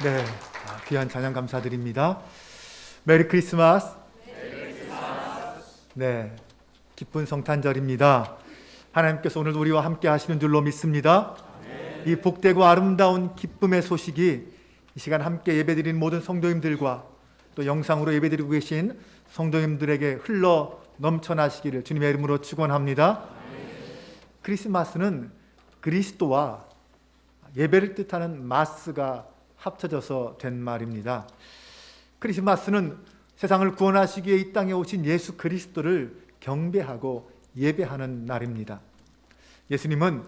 네, 귀한 찬양 감사드립니다. 메리 크리스마스. 네, 기쁜 성탄절입니다. 하나님께서 오늘 우리와 함께 하시는 줄로 믿습니다. 이 복되고 아름다운 기쁨의 소식이 이 시간 함께 예배드리는 모든 성도님들과 또 영상으로 예배드리고 계신 성도님들에게 흘러 넘쳐나시기를 주님의 이름으로 축원합니다. 크리스마스는 그리스도와 예배를 뜻하는 마스가 합쳐져서 된 말입니다. 크리스마스는 세상을 구원하시기 위해 이 땅에 오신 예수 그리스도를 경배하고 예배하는 날입니다. 예수님은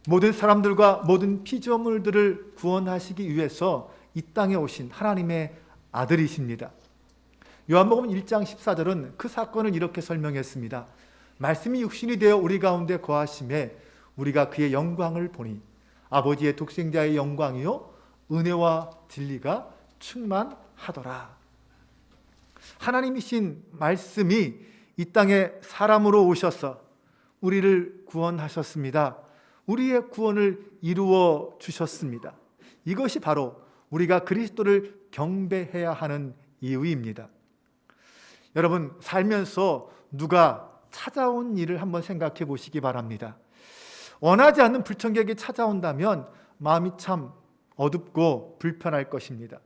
모든 사람들과 모든 피조물들을 구원하시기 위해서 이 땅에 오신 하나님의 아들이십니다. 요한복음 1장 14절은 그 사건을 이렇게 설명했습니다. 말씀이 육신이 되어 우리 가운데 거하심에 우리가 그의 영광을 보니 아버지의 독생자의 영광이요 은혜와 진리가 충만하더라. 하나님이신 말씀이 이 땅에 사람으로 오셔서 우리를 구원하셨습니다. 우리의 구원을 이루어 주셨습니다. 이것이 바로 우리가 그리스도를 경배해야 하는 이유입니다. 여러분, 살면서 누가 찾아온 일을 한번 생각해 보시기 바랍니다. 원하지 않는 불청객이 찾아온다면 마음이 참 어둡고 불편할 것입니다.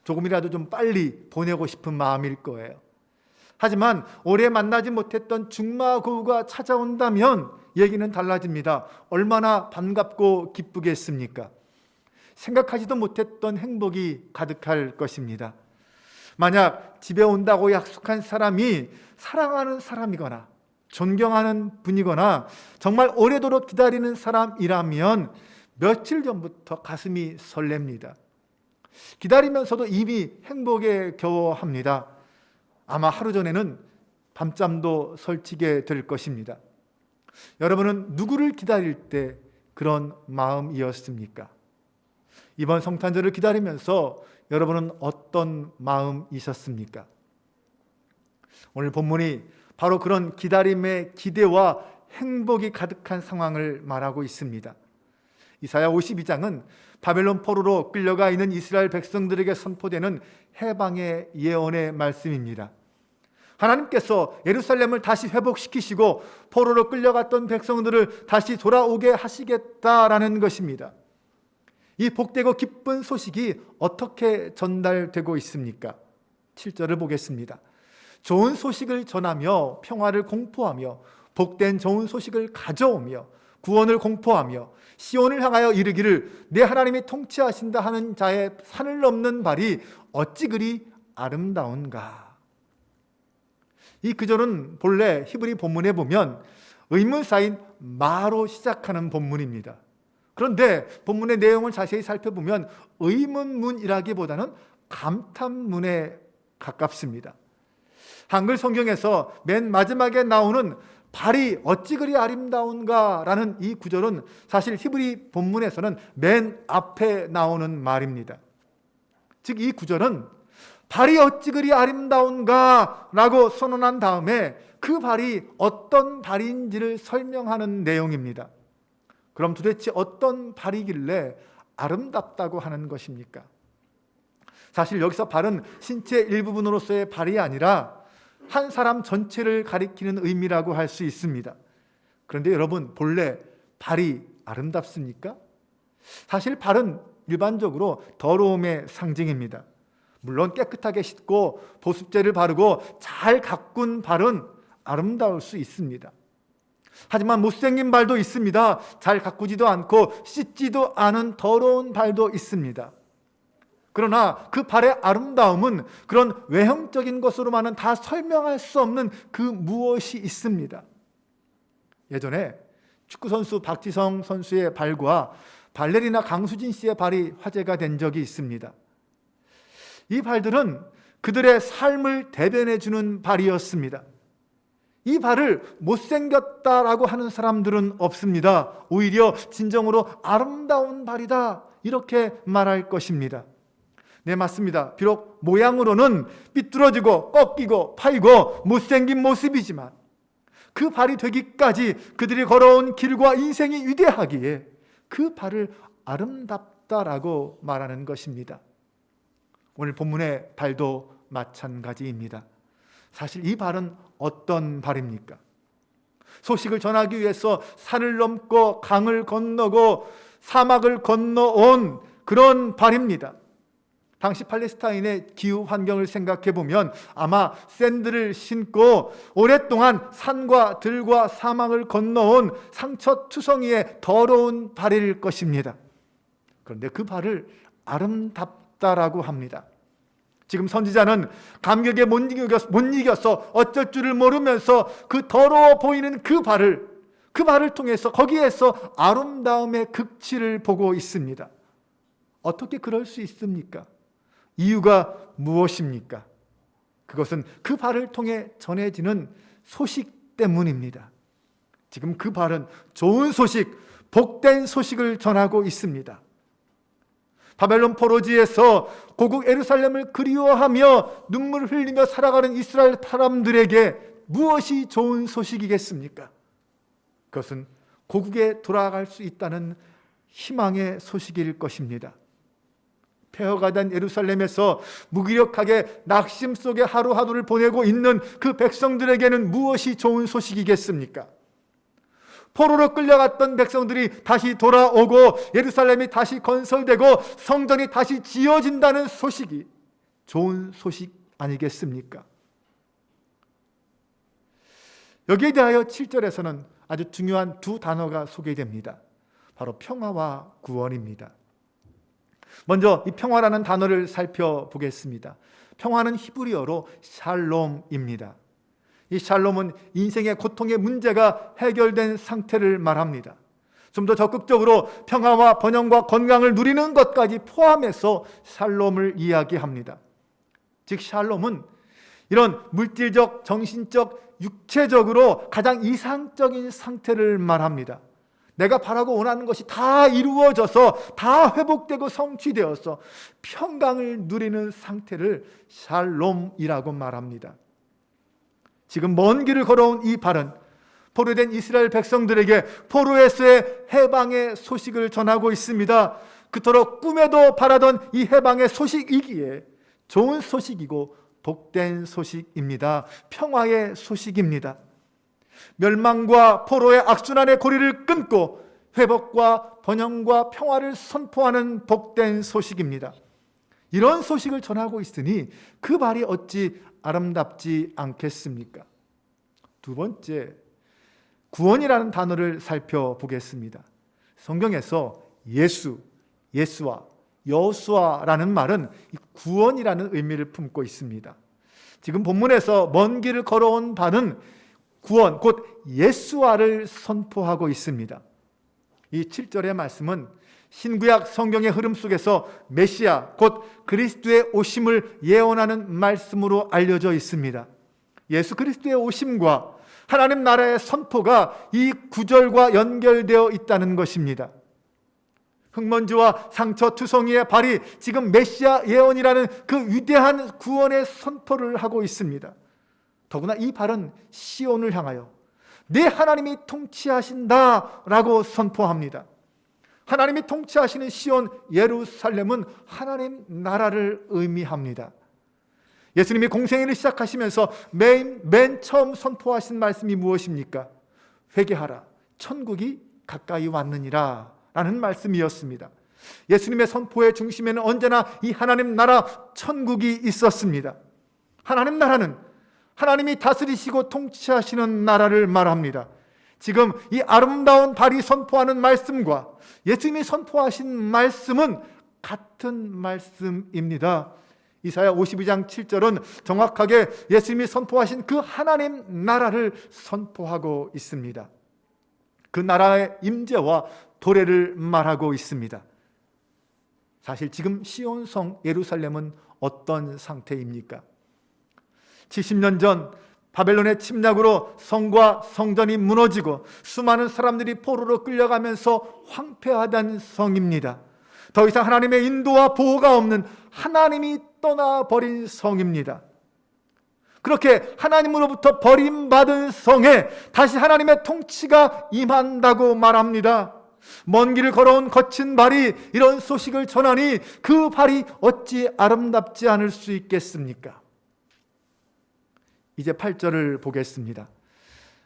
조금이라도 좀 빨리 보내고 싶은 마음일 거예요. 하지만 오래 만나지 못했던 중마고우가 찾아온다면 얘기는 달라집니다. 얼마나 반갑고 기쁘겠습니까? 생각하지도 못했던 행복이 가득할 것입니다. 만약 집에 온다고 약속한 사람이 사랑하는 사람이거나 존경하는 분이거나 정말 오래도록 기다리는 사람이라면 며칠 전부터 가슴이 설렙니다. 기다리면서도 이미 행복에 겨워합니다. 아마 하루 전에는 밤잠도 설치게 될 것입니다. 여러분은 누구를 기다릴 때 그런 마음이었습니까? 이번 성탄절을 기다리면서 여러분은 어떤 마음이셨습니까? 오늘 본문이 바로 그런 기다림의 기대와 행복이 가득한 상황을 말하고 있습니다. 이사야 52장은 바벨론 포로로 끌려가 있는 이스라엘 백성들에게 선포되는 해방의 예언의 말씀입니다. 하나님께서 예루살렘을 다시 회복시키시고 포로로 끌려갔던 백성들을 다시 돌아오게 하시겠다라는 것입니다. 이 복되고 기쁜 소식이 어떻게 전달되고 있습니까? 7절을 보겠습니다. 좋은 소식을 전하며 평화를 공포하며 복된 좋은 소식을 가져오며 구원을 공포하며 시온을 향하여 이르기를 내 하나님이 통치하신다 하는 자의 산을 넘는 발이 어찌 그리 아름다운가. 이 구절은 본래 히브리 본문에 보면 의문사인 마로 시작하는 본문입니다. 그런데 본문의 내용을 자세히 살펴보면 의문문이라기보다는 감탄문에 가깝습니다. 한글 성경에서 맨 마지막에 나오는 발이 어찌 그리 아름다운가 라는 이 구절은 사실 히브리 본문에서는 맨 앞에 나오는 말입니다. 즉 이 구절은 발이 어찌 그리 아름다운가 라고 선언한 다음에 그 발이 어떤 발인지를 설명하는 내용입니다. 그럼 도대체 어떤 발이길래 아름답다고 하는 것입니까? 사실 여기서 발은 신체 일부분으로서의 발이 아니라 한 사람 전체를 가리키는 의미라고 할 수 있습니다. 그런데 여러분, 본래 발이 아름답습니까? 사실 발은 일반적으로 더러움의 상징입니다. 물론 깨끗하게 씻고 보습제를 바르고 잘 가꾼 발은 아름다울 수 있습니다. 하지만 못생긴 발도 있습니다. 잘 가꾸지도 않고 씻지도 않은 더러운 발도 있습니다. 그러나 그 발의 아름다움은 그런 외형적인 것으로만은 다 설명할 수 없는 그 무엇이 있습니다. 예전에 축구선수 박지성 선수의 발과 발레리나 강수진 씨의 발이 화제가 된 적이 있습니다. 이 발들은 그들의 삶을 대변해 주는 발이었습니다. 이 발을 못생겼다라고 하는 사람들은 없습니다. 오히려 진정으로 아름다운 발이다 이렇게 말할 것입니다. 네, 맞습니다. 비록 모양으로는 삐뚤어지고 꺾이고 파이고 못생긴 모습이지만 그 발이 되기까지 그들이 걸어온 길과 인생이 위대하기에 그 발을 아름답다 아름답다라고 말하는 것입니다. 오늘 본문의 발도 마찬가지입니다. 사실 이 발은 어떤 발입니까? 소식을 전하기 위해서 산을 넘고 강을 건너고 사막을 건너온 그런 발입니다. 당시 팔레스타인의 기후 환경을 생각해 보면 아마 샌들을 신고 오랫동안 산과 들과 사막을 건너온 상처투성이의 더러운 발일 것입니다. 그런데 그 발을 아름답다라고 합니다. 지금 선지자는 감격에 못 이겨서 어쩔 줄을 모르면서 그 더러워 보이는 그 발을 통해서 거기에서 아름다움의 극치를 보고 있습니다. 어떻게 그럴 수 있습니까? 이유가 무엇입니까? 그것은 그 발을 통해 전해지는 소식 때문입니다. 지금 그 발은 좋은 소식, 복된 소식을 전하고 있습니다. 바벨론 포로지에서 고국 예루살렘을 그리워하며 눈물을 흘리며 살아가는 이스라엘 사람들에게 무엇이 좋은 소식이겠습니까? 그것은 고국에 돌아갈 수 있다는 희망의 소식일 것입니다. 폐허가된 예루살렘에서 무기력하게 낙심 속에 하루하루를 보내고 있는 그 백성들에게는 무엇이 좋은 소식이겠습니까? 포로로 끌려갔던 백성들이 다시 돌아오고 예루살렘이 다시 건설되고 성전이 다시 지어진다는 소식이 좋은 소식 아니겠습니까? 여기에 대하여 7절에서는 아주 중요한 두 단어가 소개됩니다. 바로 평화와 구원입니다. 먼저 이 평화라는 단어를 살펴보겠습니다. 평화는 히브리어로 샬롬입니다. 이 샬롬은 인생의 고통의 문제가 해결된 상태를 말합니다. 좀 더 적극적으로 평화와 번영과 건강을 누리는 것까지 포함해서 샬롬을 이야기합니다. 즉 샬롬은 이런 물질적, 정신적, 육체적으로 가장 이상적인 상태를 말합니다. 내가 바라고 원하는 것이 다 이루어져서 다 회복되고 성취되어서 평강을 누리는 상태를 샬롬이라고 말합니다. 지금 먼 길을 걸어온 이 발은 포로된 이스라엘 백성들에게 포로에서의 해방의 소식을 전하고 있습니다. 그토록 꿈에도 바라던 이 해방의 소식이기에 좋은 소식이고 복된 소식입니다. 평화의 소식입니다. 멸망과 포로의 악순환의 고리를 끊고 회복과 번영과 평화를 선포하는 복된 소식입니다. 이런 소식을 전하고 있으니 그 발이 어찌 아름답지 않겠습니까? 두 번째, 구원이라는 단어를 살펴보겠습니다. 성경에서 예수와 여호수아라는 말은 구원이라는 의미를 품고 있습니다. 지금 본문에서 먼 길을 걸어온 발은 구원, 곧 예수와를 선포하고 있습니다. 이 7절의 말씀은 신구약 성경의 흐름 속에서 메시아, 곧 그리스도의 오심을 예언하는 말씀으로 알려져 있습니다. 예수 그리스도의 오심과 하나님 나라의 선포가 이 구절과 연결되어 있다는 것입니다. 흙먼지와 상처투성이의 발이 지금 메시아 예언이라는 그 위대한 구원의 선포를 하고 있습니다. 더구나 이 발은 시온을 향하여 내 하나님이 통치하신다라고 선포합니다. 하나님이 통치하시는 시온 예루살렘은 하나님 나라를 의미합니다. 예수님이 공생애를 시작하시면서 맨 처음 선포하신 말씀이 무엇입니까? 회개하라, 천국이 가까이 왔느니라 라는 말씀이었습니다. 예수님의 선포의 중심에는 언제나 이 하나님 나라 천국이 있었습니다. 하나님 나라는 하나님이 다스리시고 통치하시는 나라를 말합니다. 지금 이 아름다운 발이 선포하는 말씀과 예수님이 선포하신 말씀은 같은 말씀입니다. 이사야 52장 7절은 정확하게 예수님이 선포하신 그 하나님 나라를 선포하고 있습니다. 그 나라의 임재와 도래를 말하고 있습니다. 사실 지금 시온성 예루살렘은 어떤 상태입니까? 70년 전 바벨론의 침략으로 성과 성전이 무너지고 수많은 사람들이 포로로 끌려가면서 황폐하던 성입니다. 더 이상 하나님의 인도와 보호가 없는 하나님이 떠나버린 성입니다. 그렇게 하나님으로부터 버림받은 성에 다시 하나님의 통치가 임한다고 말합니다. 먼 길을 걸어온 거친 발이 이런 소식을 전하니 그 발이 어찌 아름답지 않을 수 있겠습니까? 이제 8절을 보겠습니다.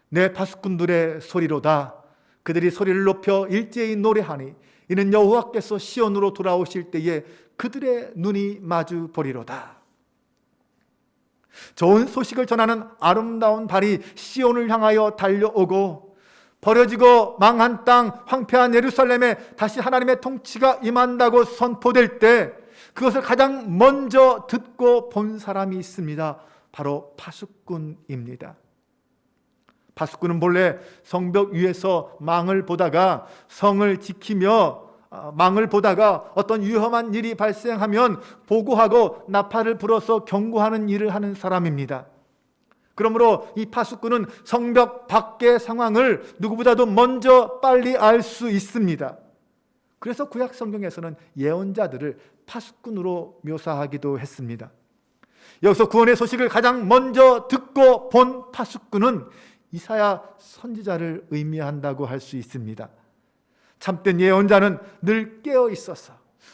내 파수꾼들의 소리로다. 그들이 소리를 높여 일제히 노래하니 이는 여호와께서 시온으로 돌아오실 때에 그들의 눈이 마주 보리로다. 좋은 소식을 전하는 아름다운 발이 시온을 향하여 달려오고 버려지고 망한 땅, 황폐한 예루살렘에 다시 하나님의 통치가 임한다고 선포될 때 그것을 가장 먼저 듣고 본 사람이 있습니다. 바로 파수꾼입니다. 파수꾼은 본래 성벽 위에서 망을 보다가 성을 지키며 망을 보다가 어떤 위험한 일이 발생하면 보고하고 나팔을 불어서 경고하는 일을 하는 사람입니다. 그러므로 이 파수꾼은 성벽 밖의 상황을 누구보다도 먼저 빨리 알 수 있습니다. 그래서 구약 성경에서는 예언자들을 파수꾼으로 묘사하기도 했습니다. 여기서 구원의 소식을 가장 먼저 듣고 본 파수꾼은 이사야 선지자를 의미한다고 할 수 있습니다. 참된 예언자는 늘 깨어 있어서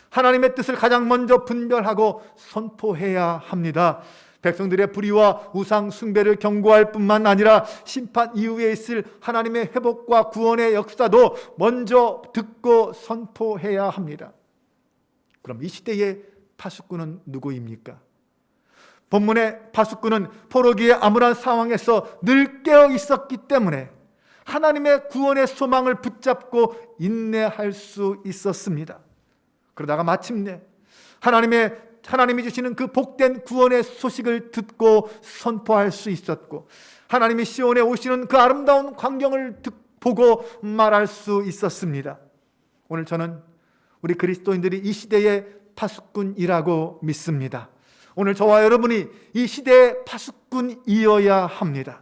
하나님의 뜻을 가장 먼저 분별하고 선포해야 합니다. 백성들의 불의와 우상 숭배를 경고할 뿐만 아니라 심판 이후에 있을 하나님의 회복과 구원의 역사도 먼저 듣고 선포해야 합니다. 그럼 이 시대의 파수꾼은 누구입니까? 본문의 파수꾼은 포로기의 암울한 상황에서 늘 깨어 있었기 때문에 하나님의 구원의 소망을 붙잡고 인내할 수 있었습니다. 그러다가 마침내 하나님이 주시는 그 복된 구원의 소식을 듣고 선포할 수 있었고 하나님이 시온에 오시는 그 아름다운 광경을 보고 말할 수 있었습니다. 오늘 저는 우리 그리스도인들이 이 시대의 파수꾼이라고 믿습니다. 오늘 저와 여러분이 이 시대의 파수꾼이어야 합니다.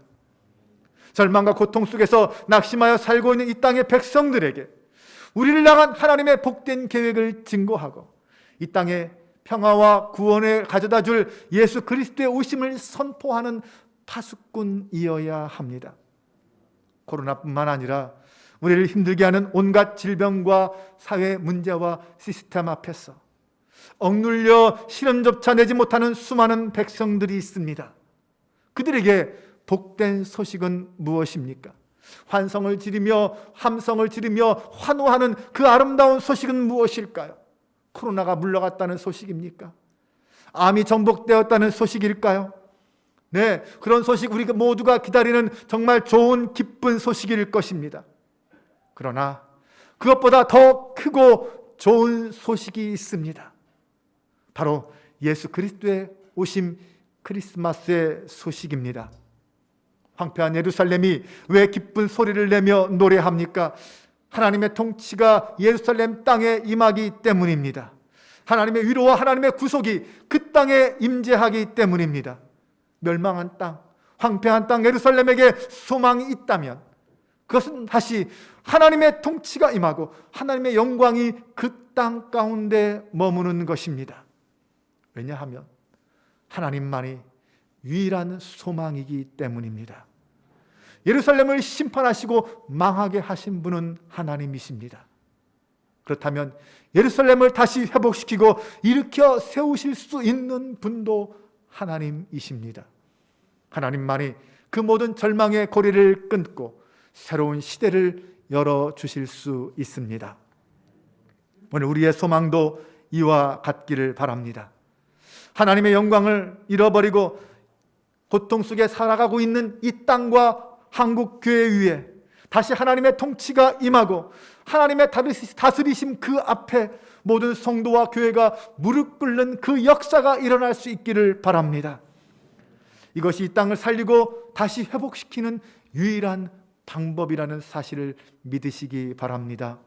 절망과 고통 속에서 낙심하여 살고 있는 이 땅의 백성들에게 우리를 향한 하나님의 복된 계획을 증거하고 이 땅에 평화와 구원을 가져다 줄 예수 그리스도의 오심을 선포하는 파수꾼이어야 합니다. 코로나뿐만 아니라 우리를 힘들게 하는 온갖 질병과 사회 문제와 시스템 앞에서 억눌려 실현조차 내지 못하는 수많은 백성들이 있습니다. 그들에게 복된 소식은 무엇입니까? 환성을 지르며 함성을 지르며 환호하는 그 아름다운 소식은 무엇일까요? 코로나가 물러갔다는 소식입니까? 암이 정복되었다는 소식일까요? 네, 그런 소식 우리가 모두가 기다리는 정말 좋은 기쁜 소식일 것입니다. 그러나 그것보다 더 크고 좋은 소식이 있습니다. 바로 예수 그리스도의 오심 크리스마스의 소식입니다. 황폐한 예루살렘이 왜 기쁜 소리를 내며 노래합니까? 하나님의 통치가 예루살렘 땅에 임하기 때문입니다. 하나님의 위로와 하나님의 구속이 그 땅에 임재하기 때문입니다. 멸망한 땅, 황폐한 땅 예루살렘에게 소망이 있다면 그것은 다시 하나님의 통치가 임하고 하나님의 영광이 그 땅 가운데 머무는 것입니다. 왜냐하면 하나님만이 유일한 소망이기 때문입니다. 예루살렘을 심판하시고 망하게 하신 분은 하나님이십니다. 그렇다면 예루살렘을 다시 회복시키고 일으켜 세우실 수 있는 분도 하나님이십니다. 하나님만이 그 모든 절망의 고리를 끊고 새로운 시대를 열어주실 수 있습니다. 오늘 우리의 소망도 이와 같기를 바랍니다. 하나님의 영광을 잃어버리고 고통 속에 살아가고 있는 이 땅과 한국 교회 위에 다시 하나님의 통치가 임하고 하나님의 다스리심 그 앞에 모든 성도와 교회가 무릎 꿇는 그 역사가 일어날 수 있기를 바랍니다. 이것이 이 땅을 살리고 다시 회복시키는 유일한 방법이라는 사실을 믿으시기 바랍니다.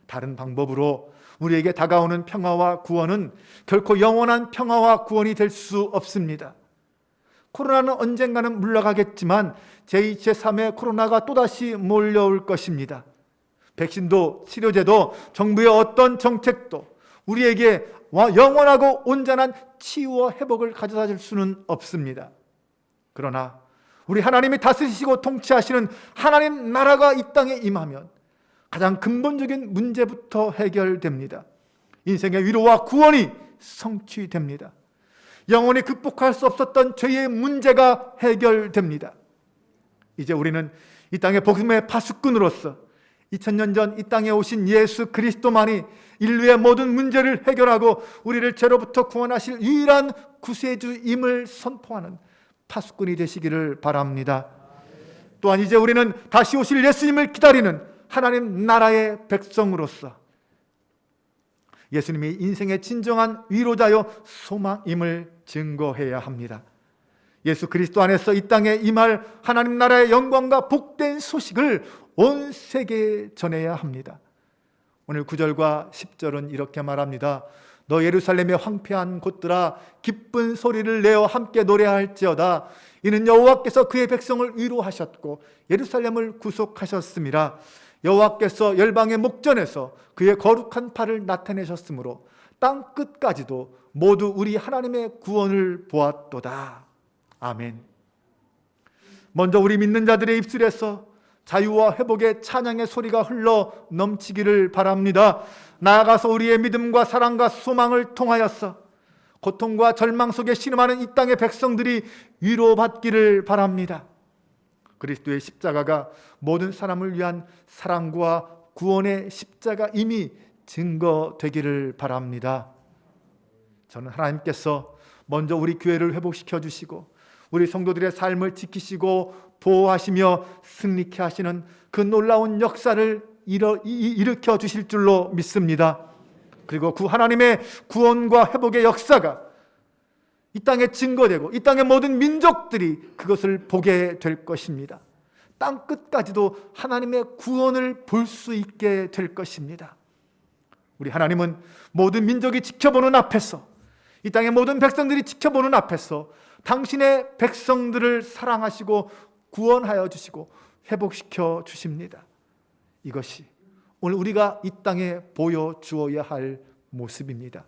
다른 방법으로 우리에게 다가오는 평화와 구원은 결코 영원한 평화와 구원이 될 수 없습니다. 코로나는 언젠가는 물러가겠지만 제2, 제3의 코로나가 또다시 몰려올 것입니다. 백신도 치료제도 정부의 어떤 정책도 우리에게 영원하고 온전한 치유와 회복을 가져다 줄 수는 없습니다. 그러나 우리 하나님이 다스리시고 통치하시는 하나님 나라가 이 땅에 임하면 가장 근본적인 문제부터 해결됩니다. 인생의 위로와 구원이 성취됩니다. 영원히 극복할 수 없었던 죄의 문제가 해결됩니다. 이제 우리는 이 땅의 복음의 파수꾼으로서 2000년 전 이 땅에 오신 예수 그리스도만이 인류의 모든 문제를 해결하고 우리를 죄로부터 구원하실 유일한 구세주임을 선포하는 파수꾼이 되시기를 바랍니다. 또한 이제 우리는 다시 오실 예수님을 기다리는 하나님 나라의 백성으로서 예수님이 인생의 진정한 위로자요 소망임을 증거해야 합니다. 예수 그리스도 안에서 이 땅에 임할 하나님 나라의 영광과 복된 소식을 온 세계에 전해야 합니다. 오늘 9절과 10절은 이렇게 말합니다. 너 예루살렘의 황폐한 곳들아 기쁜 소리를 내어 함께 노래할지어다. 이는 여호와께서 그의 백성을 위로하셨고 예루살렘을 구속하셨음이라. 여호와께서 열방의 목전에서 그의 거룩한 팔을 나타내셨으므로 땅 끝까지도 모두 우리 하나님의 구원을 보았도다. 아멘. 먼저 우리 믿는 자들의 입술에서 자유와 회복의 찬양의 소리가 흘러 넘치기를 바랍니다. 나아가서 우리의 믿음과 사랑과 소망을 통하여서 고통과 절망 속에 신음하는 이 땅의 백성들이 위로받기를 바랍니다. 그리스도의 십자가가 모든 사람을 위한 사랑과 구원의 십자가임이 증거되기를 바랍니다. 저는 하나님께서 먼저 우리 교회를 회복시켜 주시고 우리 성도들의 삶을 지키시고 보호하시며 승리케 하시는 그 놀라운 역사를 일으켜 주실 줄로 믿습니다. 그리고 그 하나님의 구원과 회복의 역사가 이 땅에 증거되고 이 땅의 모든 민족들이 그것을 보게 될 것입니다. 땅 끝까지도 하나님의 구원을 볼 수 있게 될 것입니다. 우리 하나님은 모든 민족이 지켜보는 앞에서, 이 땅의 모든 백성들이 지켜보는 앞에서 당신의 백성들을 사랑하시고 구원하여 주시고 회복시켜 주십니다. 이것이 오늘 우리가 이 땅에 보여주어야 할 모습입니다.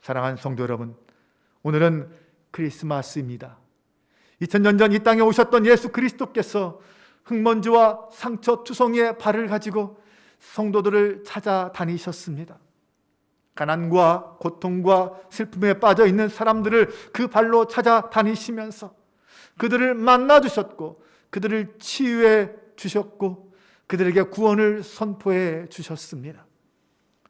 사랑하는 성도 여러분, 오늘은 크리스마스입니다. 2000년 전 이 땅에 오셨던 예수 그리스도께서 흙먼지와 상처 투성이의 발을 가지고 성도들을 찾아다니셨습니다. 가난과 고통과 슬픔에 빠져 있는 사람들을 그 발로 찾아다니시면서 그들을 만나주셨고 그들을 치유해 주셨고 그들에게 구원을 선포해 주셨습니다.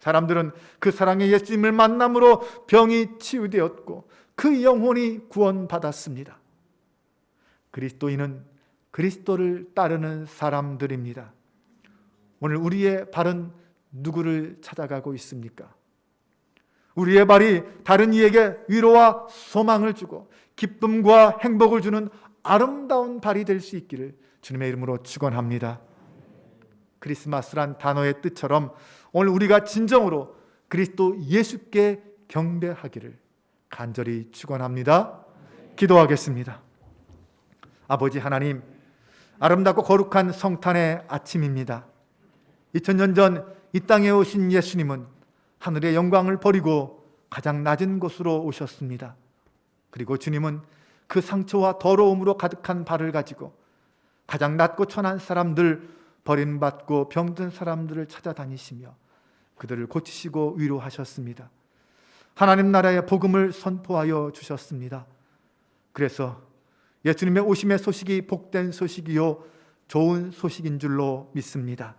사람들은 그 사랑의 예수님을 만남으로 병이 치유되었고 그 영혼이 구원받았습니다. 그리스도인은 그리스도를 따르는 사람들입니다. 오늘 우리의 발은 누구를 찾아가고 있습니까? 우리의 발이 다른 이에게 위로와 소망을 주고 기쁨과 행복을 주는 아름다운 발이 될 수 있기를 주님의 이름으로 축원합니다. 크리스마스란 단어의 뜻처럼 오늘 우리가 진정으로 그리스도 예수께 경배하기를 간절히 축원합니다. 기도하겠습니다. 아버지 하나님, 아름답고 거룩한 성탄의 아침입니다. 2000년 전 이 땅에 오신 예수님은 하늘의 영광을 버리고 가장 낮은 곳으로 오셨습니다. 그리고 주님은 그 상처와 더러움으로 가득한 발을 가지고 가장 낮고 천한 사람들, 버림받고 병든 사람들을 찾아다니시며 그들을 고치시고 위로하셨습니다. 하나님 나라의 복음을 선포하여 주셨습니다. 그래서 예수님의 오심의 소식이 복된 소식이요 좋은 소식인 줄로 믿습니다.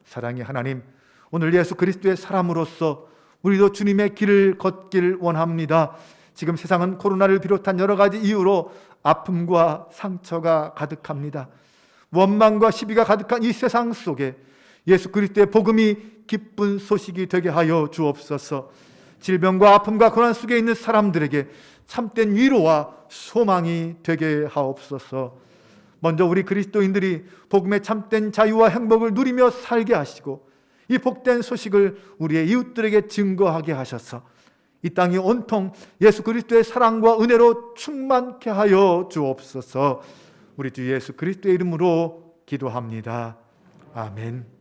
사랑의 하나님, 오늘 예수 그리스도의 사람으로서 우리도 주님의 길을 걷길 원합니다. 지금 세상은 코로나를 비롯한 여러 가지 이유로 아픔과 상처가 가득합니다. 원망과 시비가 가득한 이 세상 속에 예수 그리스도의 복음이 기쁜 소식이 되게 하여 주옵소서. 질병과 아픔과 고난 속에 있는 사람들에게 참된 위로와 소망이 되게 하옵소서. 먼저 우리 그리스도인들이 복음의 참된 자유와 행복을 누리며 살게 하시고 이 복된 소식을 우리의 이웃들에게 증거하게 하셔서 이 땅이 온통 예수 그리스도의 사랑과 은혜로 충만케 하여 주옵소서. 우리 주 예수 그리스도의 이름으로 기도합니다. 아멘.